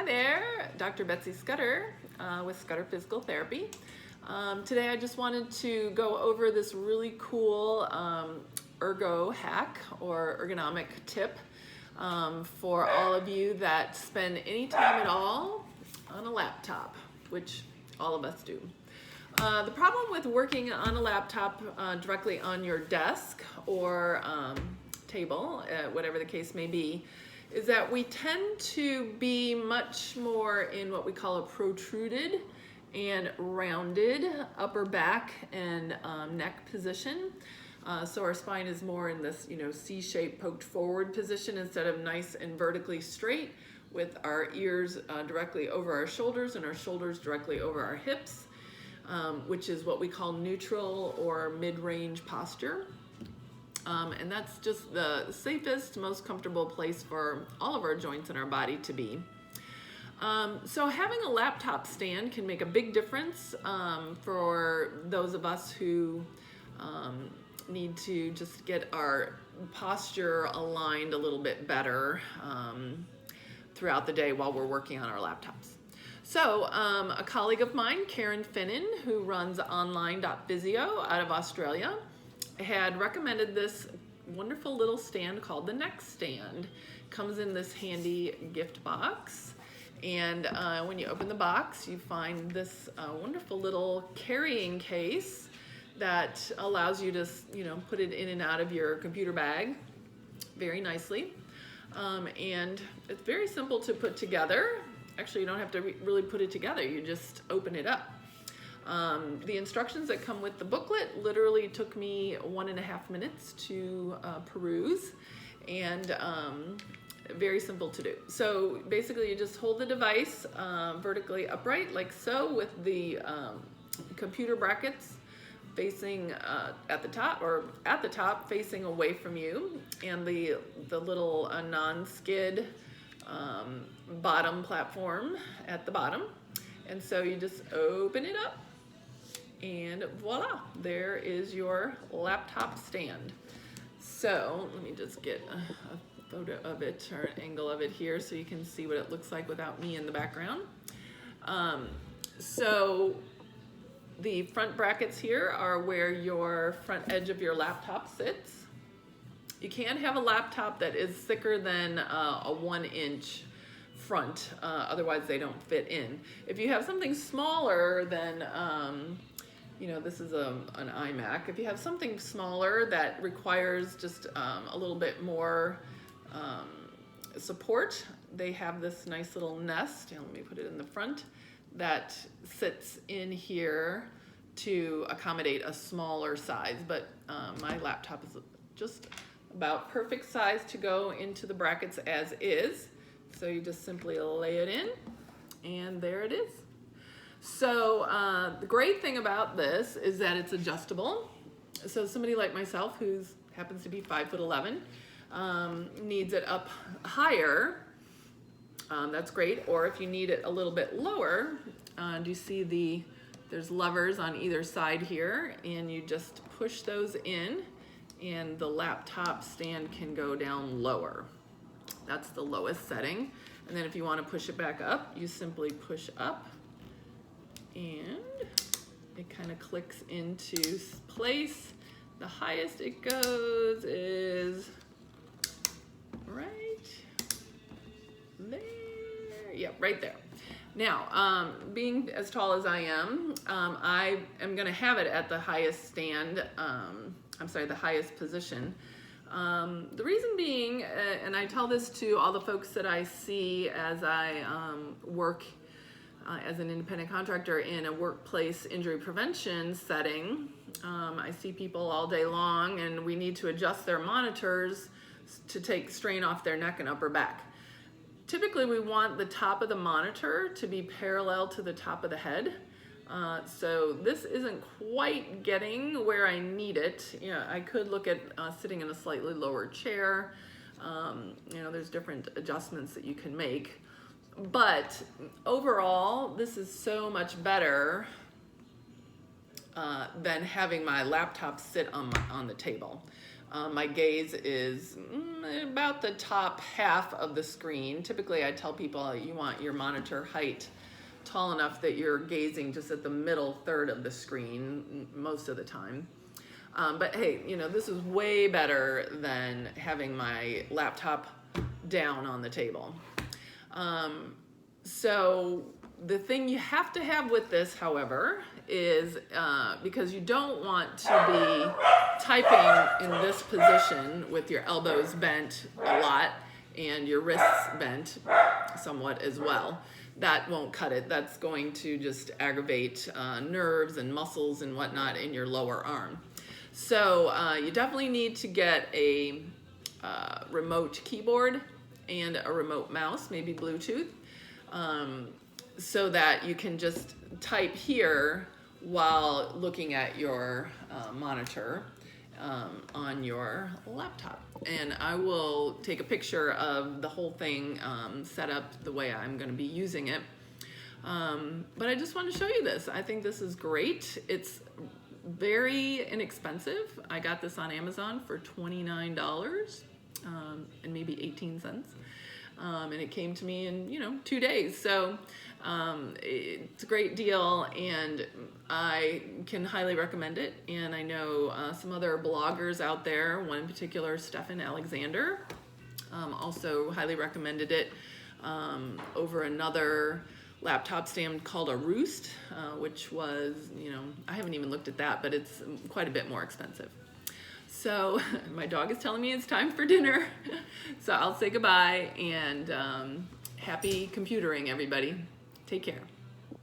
Hi there, Dr. Betsy Scudder with Scudder Physical Therapy. Today I just wanted to go over this really cool ergo hack or ergonomic tip for all of you that spend any time at all on a laptop, which all of us do. The problem with working on a laptop directly on your desk or table, whatever the case may be, is that we tend to be much more in what we call a protruded and rounded upper back and neck position. So our spine is more in this, C-shaped poked forward position instead of nice and vertically straight, with our ears directly over our shoulders and our shoulders directly over our hips, which is what we call neutral or mid-range posture. And that's just the safest, most comfortable place for all of our joints in our body to be. So having a laptop stand can make a big difference for those of us who need to just get our posture aligned a little bit better throughout the day while we're working on our laptops. So a colleague of mine, Karen Finnan, who runs online.physio out of Australia, had recommended this wonderful little stand called the NEXSTAND. Comes in this handy gift box, and when you open the box you find this wonderful little carrying case that allows you to put it in and out of your computer bag very nicely, and it's very simple to put together. Actually, you don't have to really put it together, you just open it up. The instructions that come with the booklet literally took me 1.5 minutes to peruse, and very simple to do. So basically you just hold the device vertically upright like so, with the computer brackets facing at the top facing away from you, and the little non-skid bottom platform at the bottom. And so you just open it up, and voila, there is your laptop stand. So let me just get a photo of it, or an angle of it here, so you can see what it looks like without me in the background. So the front brackets here are where your front edge of your laptop sits. You can't have a laptop that is thicker than a 1-inch front, otherwise they don't fit in. If you have something smaller than, this is an iMac. If you have something smaller that requires just a little bit more support, they have this nice little nest, and let me put it in the front, that sits in here to accommodate a smaller size. But my laptop is just about perfect size to go into the brackets as is. So you just simply lay it in, and there it is. So the great thing about this is that it's adjustable. So somebody like myself, who happens to be 5'11", needs it up higher, that's great. Or if you need it a little bit lower, do you see there's levers on either side here, and you just push those in, and the laptop stand can go down lower. That's the lowest setting. And then if you want to push it back up, you simply push up, and it kind of clicks into place. The highest it goes is right there. Yep, right there. Now, being as tall as I am going to have it at the highest stand, the highest position. The reason being, and I tell this to all the folks that I see as I work as an independent contractor in a workplace injury prevention setting, I see people all day long, and we need to adjust their monitors to take strain off their neck and upper back. Typically, we want the top of the monitor to be parallel to the top of the head. So this isn't quite getting where I need it. I could look at sitting in a slightly lower chair. There's different adjustments that you can make. But overall, this is so much better than having my laptop sit on the table. My gaze is about the top half of the screen. Typically I tell people you want your monitor height tall enough that you're gazing just at the middle third of the screen most of the time. But hey, you know, this is way better than having my laptop down on the table. So the thing you have to have with this, however, is because you don't want to be typing in this position with your elbows bent a lot and your wrists bent somewhat as well. That won't cut it. That's going to just aggravate nerves and muscles and whatnot in your lower arm. So you definitely need to get a remote keyboard and a remote mouse, maybe Bluetooth, so that you can just type here while looking at your monitor on your laptop. And I will take a picture of the whole thing set up the way I'm going to be using it. But I just want to show you this. I think this is great. It's very inexpensive. I got this on Amazon for $29 and maybe 18 cents. And it came to me in 2 days. So it's a great deal, and I can highly recommend it. And I know some other bloggers out there, one in particular, Stefan Alexander, also highly recommended it over another laptop stand called a Roost, which was, I haven't even looked at that, but it's quite a bit more expensive. So my dog is telling me it's time for dinner. So I'll say goodbye, and happy computering, everybody. Take care.